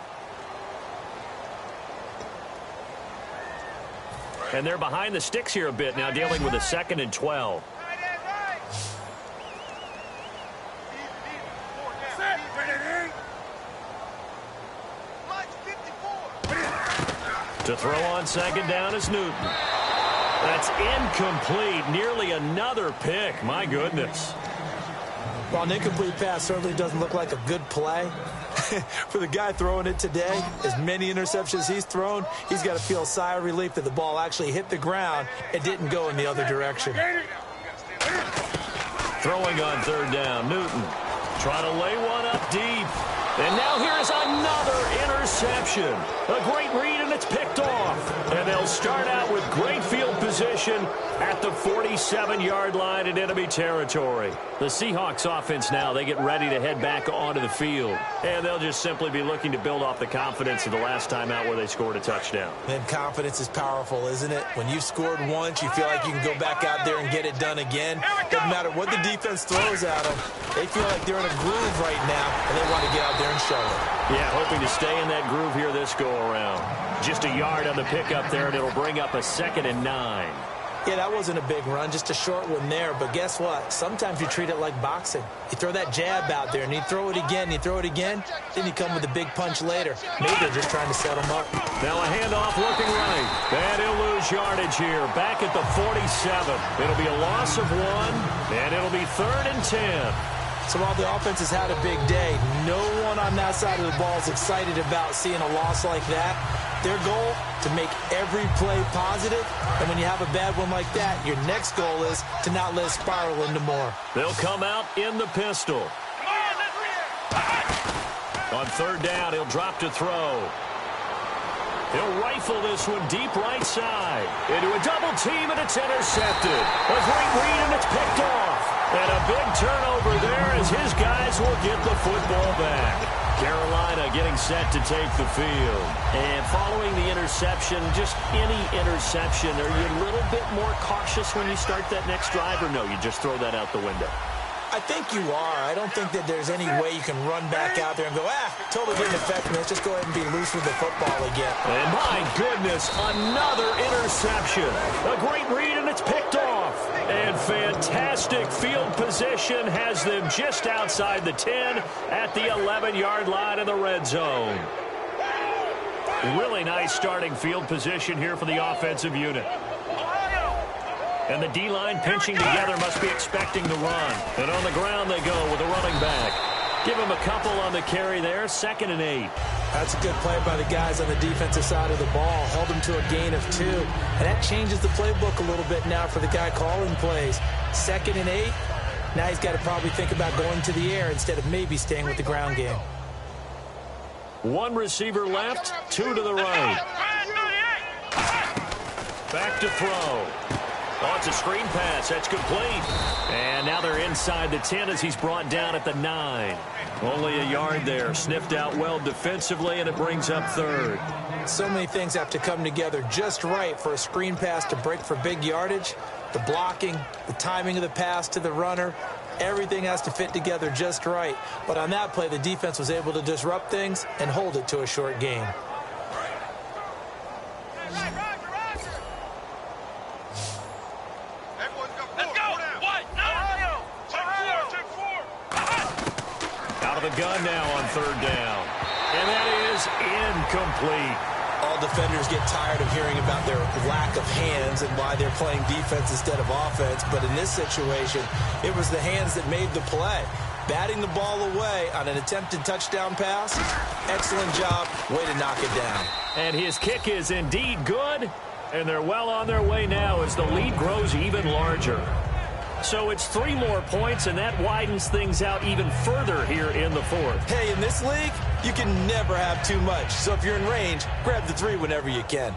And they're behind the sticks here a bit now, dealing with a 2nd and 12. To throw on second down is Newton. That's incomplete. Nearly another pick. My goodness. Well, an incomplete pass certainly doesn't look like a good play. For the guy throwing it today, as many interceptions he's thrown, he's got to feel a sigh of relief that the ball actually hit the ground and didn't go in the other direction. Throwing on third down, Newton trying to lay one up deep. And now here's another interception. A great read, and it's picked off. And they'll start out with great field position at the 47-yard line in enemy territory. The Seahawks offense now, they get ready to head back onto the field. And they'll just simply be looking to build off the confidence of the last time out where they scored a touchdown. And confidence is powerful, isn't it? When you've scored once, you feel like you can go back out there and get it done again. Doesn't matter what the defense throws at them. They feel like they're in a groove right now, and they want to get out there and show it. Yeah, hoping to stay in that groove here this go-around. Just a yard on the pickup there, and it'll bring up a 2nd and 9. Yeah, that wasn't a big run, just a short one there. But guess what? Sometimes you treat it like boxing. You throw that jab out there, and you throw it again, you throw it again, then you come with a big punch later. Maybe they're just trying to set them up. Now a handoff looking right. And he'll lose yardage here. Back at the 47. It'll be a loss of 1, and it'll be 3rd and 10. So while the offense has had a big day, no one on that side of the ball is excited about seeing a loss like that. Their goal, to make every play positive. And when you have a bad one like that, your next goal is to not let it spiral into more. They'll come out in the pistol. On third down, he'll drop to throw. He'll rifle this one deep right side. Into a double team, and it's intercepted. A great read, and it's picked off. And a big turnover there as his guys will get the football back. Carolina getting set to take the field. And following the interception, just any interception, are you a little bit more cautious when you start that next drive, or no, you just throw that out the window? I think you are. I don't think that there's any way you can run back out there and go, totally didn't affect me. Let's just go ahead and be loose with the football again. And my goodness, another interception. A great read, and it's picked off. And fantastic field position has them just outside the 10 at the 11-yard line in the red zone. Really nice starting field position here for the offensive unit. And the D-line pinching together, must be expecting the run. And on the ground they go with a running back. Give him a couple on the carry there, 2nd and 8. That's a good play by the guys on the defensive side of the ball. Held him to a gain of 2. And that changes the playbook a little bit now for the guy calling plays. 2nd and 8. Now he's got to probably think about going to the air instead of maybe staying with the ground game. 1 receiver left, 2 to the right. Back to throw. Oh, it's a screen pass. That's complete. And now they're inside the 10 as he's brought down at the 9. Only a yard there. Sniffed out well defensively, and it brings up 3rd. So many things have to come together just right for a screen pass to break for big yardage. The blocking, the timing of the pass to the runner, everything has to fit together just right. But on that play, the defense was able to disrupt things and hold it to a short gain. The gun now on third down. And that is incomplete. All defenders get tired of hearing about their lack of hands and why they're playing defense instead of offense. But in this situation, it was the hands that made the play. Batting the ball away on an attempted touchdown pass. Excellent job. Way to knock it down. And his kick is indeed good. And they're well on their way now as the lead grows even larger. So it's 3 more points, and that widens things out even further here in the 4th. Hey, in this league, you can never have too much. So if you're in range, grab the 3 whenever you can.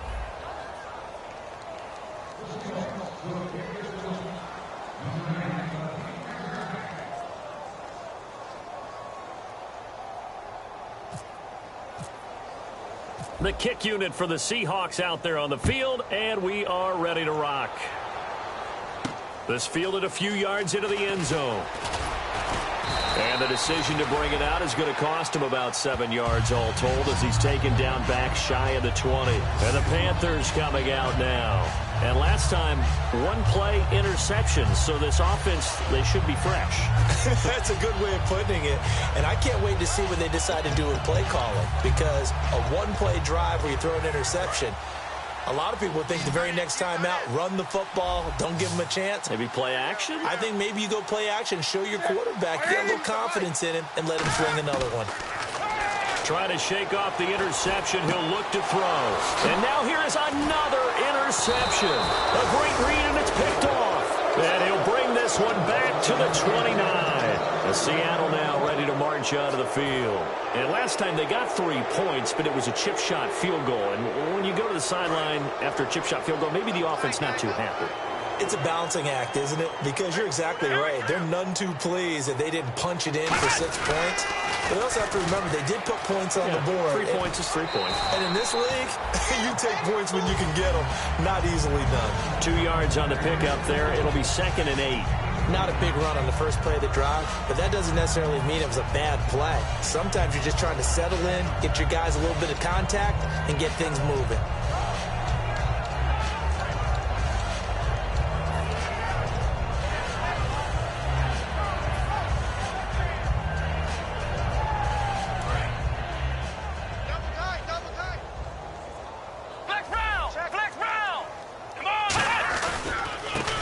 The kick unit for the Seahawks out there on the field, and we are ready to rock. This fielded a few yards into the end zone. And the decision to bring it out is going to cost him about 7 yards all told as he's taken down back shy of the 20. And the Panthers coming out now. And last time, one play interception. So this offense, they should be fresh. That's a good way of putting it. And I can't wait to see what they decide to do with play calling. Because a one-play drive where you throw an interception, a lot of people think the very next time out, run the football, don't give them a chance. Maybe play action? I think maybe you go play action, show your quarterback, get a little confidence in him, and let him swing another one. Trying to shake off the interception. He'll look to throw. And now here is another interception. A great read, and it's picked off. And he'll bring this one back to the 29. Seattle now ready to march out of the field. And last time they got 3 points, but it was a chip shot field goal. And when you go to the sideline after a chip shot field goal, maybe the offense not too happy. It's a balancing act, isn't it? Because you're exactly right. They're none too pleased that they didn't punch it in for 6 points. But they also have to remember they did put points on the board. 3 points is 3 points. And in this league, you take points when you can get them. Not easily done. 2 yards on the pickup there. It'll be 2nd and 8. Not a big run on the first play of the drive, but that doesn't necessarily mean it was a bad play. Sometimes you're just trying to settle in, get your guys a little bit of contact, and get things moving.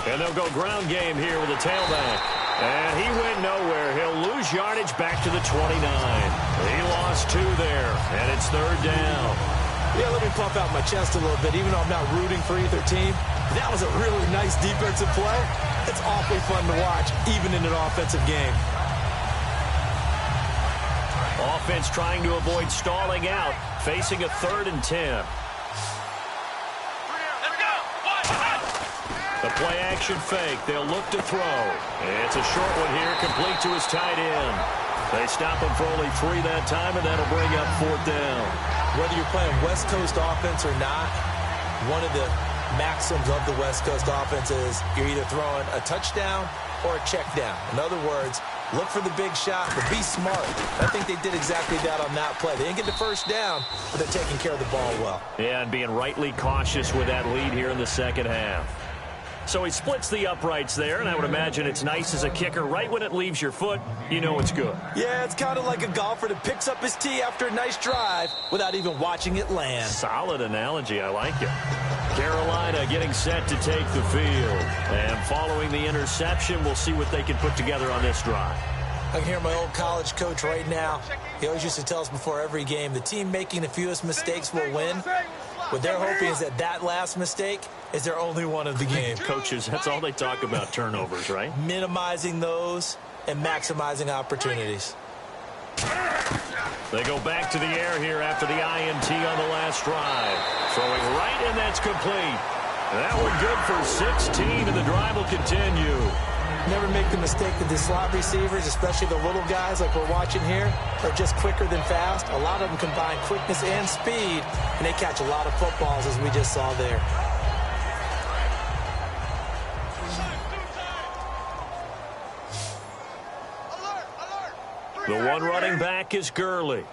And they'll go ground game here with a tailback. And he went nowhere. He'll lose yardage back to the 29. He lost 2 there, and it's 3rd down. Yeah, let me pump out my chest a little bit. Even though I'm not rooting for either team, that was a really nice defensive play. It's awfully fun to watch, even in an offensive game. Offense trying to avoid stalling out, facing a 3rd and 10. The play-action fake. They'll look to throw. It's a short one here, complete to his tight end. They stop him for only 3 that time, and that'll bring up 4th down. Whether you're playing West Coast offense or not, one of the maxims of the West Coast offense is you're either throwing a touchdown or a check down. In other words, look for the big shot, but be smart. I think they did exactly that on that play. They didn't get the first down, but they're taking care of the ball well. Yeah, and being rightly cautious with that lead here in the second half. So he splits the uprights there, and I would imagine it's nice as a kicker. Right when it leaves your foot, you know it's good. Yeah, it's kind of like a golfer that picks up his tee after a nice drive without even watching it land. Solid analogy. I like it. Carolina getting set to take the field. And following the interception, we'll see what they can put together on this drive. I can hear my old college coach right now. He always used to tell us before every game, the team making the fewest mistakes will win. What they're hoping is that last mistake is their only one of the game. Coaches, that's all they talk about, turnovers, right? Minimizing those and maximizing opportunities. They go back to the air here after the INT on the last drive. Throwing right, and that's complete. That one good for 16, and the drive will continue. Never make the mistake that the slot receivers, especially the little guys like we're watching here, are just quicker than fast. A lot of them combine quickness and speed, and they catch a lot of footballs, as we just saw there. The one running back is Gurley.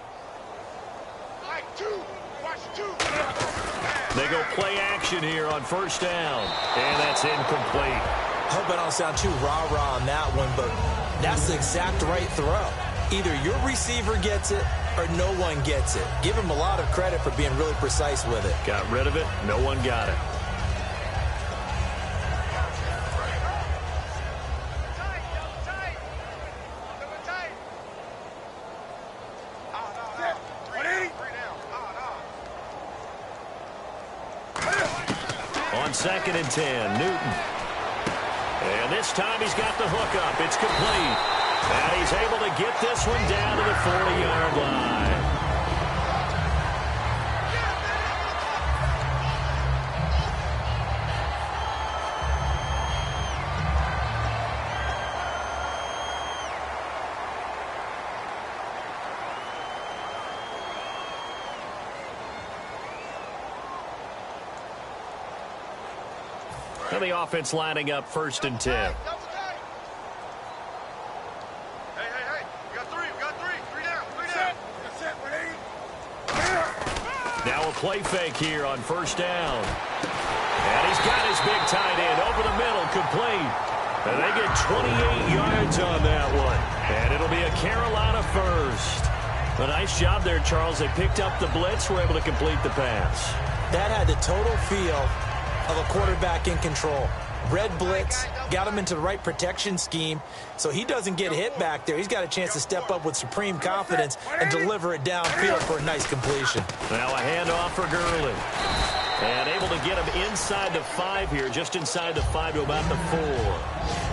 They go play action here on 1st down, and that's incomplete. I hope I don't sound too rah-rah on that one, but that's the exact right throw. Either your receiver gets it or no one gets it. Give him a lot of credit for being really precise with it. Got rid of it. No one got it. On 2nd and 10, Newton. And this time he's got the hook up. It's complete. And he's able to get this one down to the 40-yard line. And the offense lining up 1st and 10. Hey, we got three. Three down. Set, ready? Now a play fake here on 1st down. And he's got his big tight end over the middle, complete. And they get 28 yards on that one. And it'll be a Carolina first. A nice job there, Charles. They picked up the blitz, were able to complete the pass. That had the total feel of a quarterback in control. Red blitz, got him into the right protection scheme, so he doesn't get hit back there. He's got a chance to step up with supreme confidence and deliver it downfield for a nice completion. Now a handoff for Gurley. And able to get him inside the 5 here, just inside the 5 to about the 4.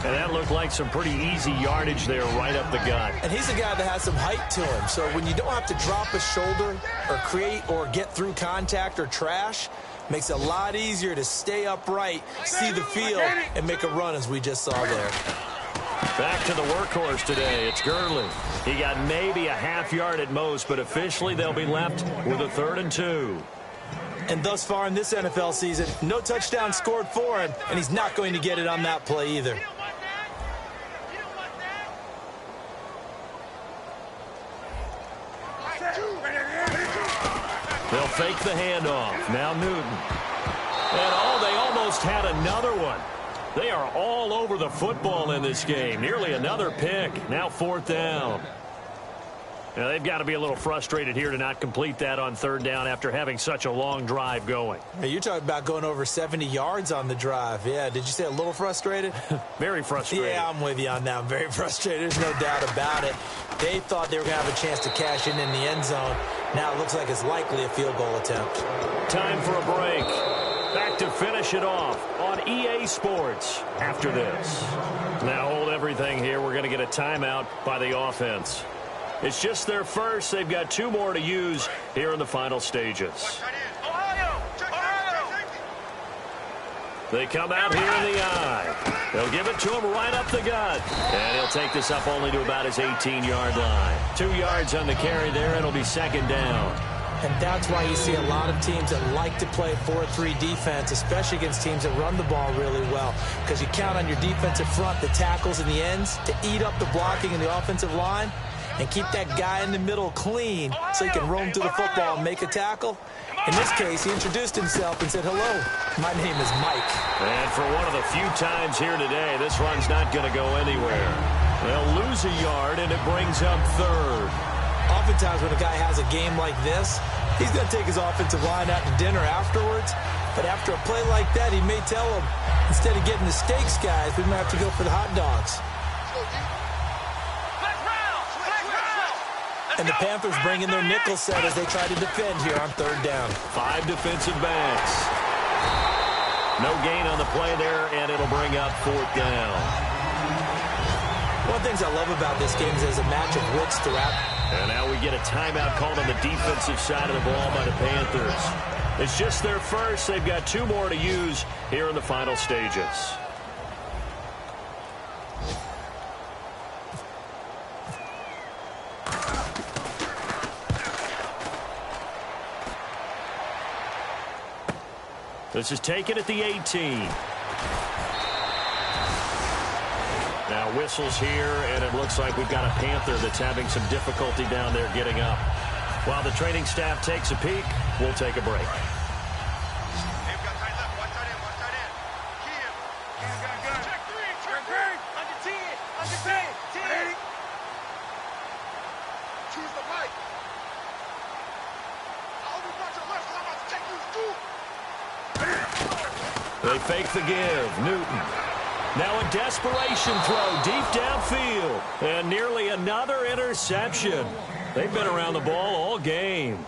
And that looked like some pretty easy yardage there right up the gut. And he's a guy that has some height to him, so when you don't have to drop a shoulder or create or get through contact or trash, makes it a lot easier to stay upright, see the field, and make a run as we just saw there. Back to the workhorse today. It's Gurley. He got maybe a half yard at most, but officially they'll be left with a 3rd and 2. And thus far in this NFL season, no touchdown scored for him, and he's not going to get it on that play either. They'll fake the handoff. Now Newton. And they almost had another one. They are all over the football in this game. Nearly another pick. Now 4th down. Now they've got to be a little frustrated here to not complete that on 3rd down after having such a long drive going. Hey, you're talking about going over 70 yards on the drive. Yeah, did you say a little frustrated? Very frustrated. Yeah, I'm with you on that. I'm very frustrated. There's no doubt about it. They thought they were going to have a chance to cash in the end zone. Now it looks like it's likely a field goal attempt. Time for a break. Back to finish it off on EA Sports after this. Now hold everything here. We're going to get a timeout by the offense. It's just their first. They've got 2 more to use here in the final stages. They come out here in the eye. They'll give it to him right up the gut. And he'll take this up only to about his 18-yard line. 2 yards on the carry there. It'll be 2nd down. And that's why you see a lot of teams that like to play 4-3 defense, especially against teams that run the ball really well, because you count on your defensive front, the tackles and the ends, to eat up the blocking in the offensive line and keep that guy in the middle clean so he can roam through the football and make a tackle. In this case, he introduced himself and said, "Hello, my name is Mike." And for one of the few times here today, this run's not going to go anywhere. They'll lose a yard, and it brings up 3rd. Oftentimes when a guy has a game like this, he's going to take his offensive line out to dinner afterwards. But after a play like that, he may tell them, instead of getting the steaks, guys, we might have to go for the hot dogs. And the Panthers bring in their nickel set as they try to defend here on 3rd down. 5 defensive backs. No gain on the play there, and it'll bring up 4th down. One of the things I love about this game is there's a match of wits throughout. And now we get a timeout called on the defensive side of the ball by the Panthers. It's just their first. They've got 2 more to use here in the final stages. This is taken at the 18. Now whistles here, and it looks like we've got a Panther that's having some difficulty down there getting up. While the training staff takes a peek, we'll take a break. They fake the give. Newton. Now a desperation throw deep downfield. And nearly another interception. They've been around the ball all game.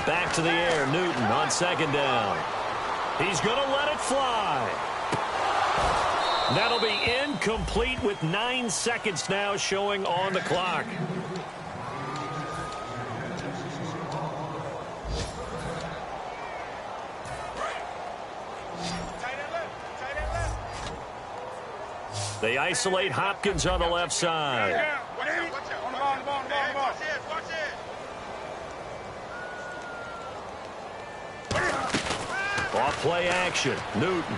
Back to the air. Newton on 2nd down. He's going to let it fly. That'll be incomplete with 9 seconds now showing on the clock. They isolate Hopkins on the left side. Yeah. Watch out. On the ball. Watch it. Off-play action. Newton.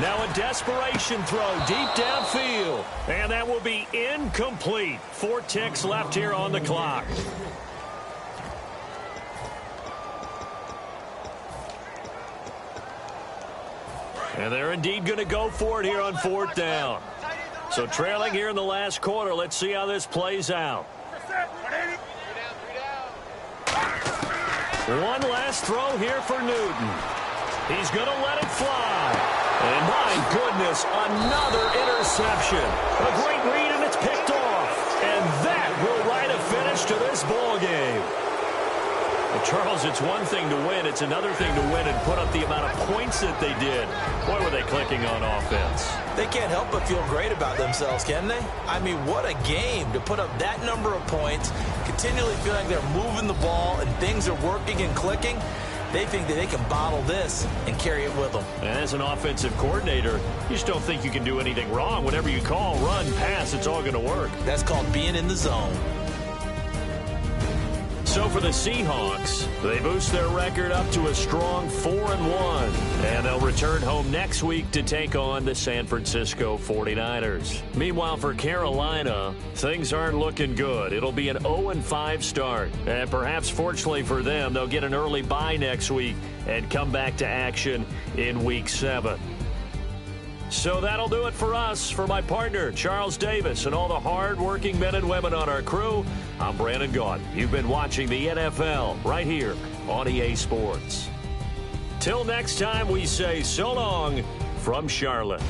Now a desperation throw deep downfield. And that will be incomplete. 4 ticks left here on the clock. And they're indeed going to go for it here on 4th down. So trailing here in the last quarter. Let's see how this plays out. One last throw here for Newton. He's going to let it fly. And my goodness, another interception. A great read, and it's picked off. And that will write a finish to this ball game. Well, Charles, it's one thing to win. It's another thing to win and put up the amount of points that they did. Boy, were they clicking on offense. They can't help but feel great about themselves, can they? I mean, what a game to put up that number of points, continually feeling they're moving the ball and things are working and clicking. They think that they can bottle this and carry it with them. And as an offensive coordinator, you just don't think you can do anything wrong. Whatever you call, run, pass, it's all going to work. That's called being in the zone. So for the Seahawks, they boost their record up to a strong 4-1. And they'll return home next week to take on the San Francisco 49ers. Meanwhile, for Carolina, things aren't looking good. It'll be an 0-5 start. And perhaps fortunately for them, they'll get an early bye next week and come back to action in Week 7. So that'll do it for us. For my partner, Charles Davis, and all the hard-working men and women on our crew, I'm Brandon Gaudin. You've been watching the NFL right here on EA Sports. Till next time, we say so long from Charlotte.